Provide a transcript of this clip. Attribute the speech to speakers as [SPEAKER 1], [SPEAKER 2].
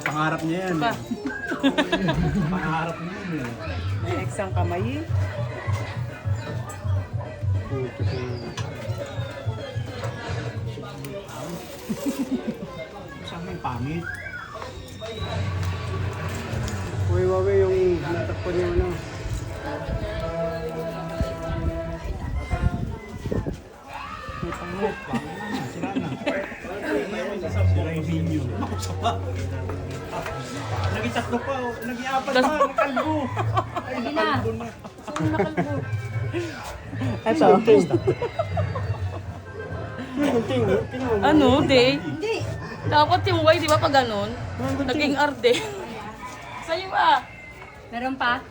[SPEAKER 1] Pangarap niya yan.
[SPEAKER 2] Pa.
[SPEAKER 1] Pangarap niya yan.
[SPEAKER 2] May X ang kamay.
[SPEAKER 1] Saan may pangit?
[SPEAKER 3] Uy, wawi yung natakpan niya ano.
[SPEAKER 1] May pangit. Sila na. Sila yung video. Ako sa pa. Nag-itatlo pa. Nag-iapat pa. Nakalbo. Ay, nakalbo na.
[SPEAKER 2] Sino nakalbo? Ito. Ano, di? Hindi. Dapat yung Y, di ba, pag ganun? Naging R din. Sa'yo ba?
[SPEAKER 4] Meron pa?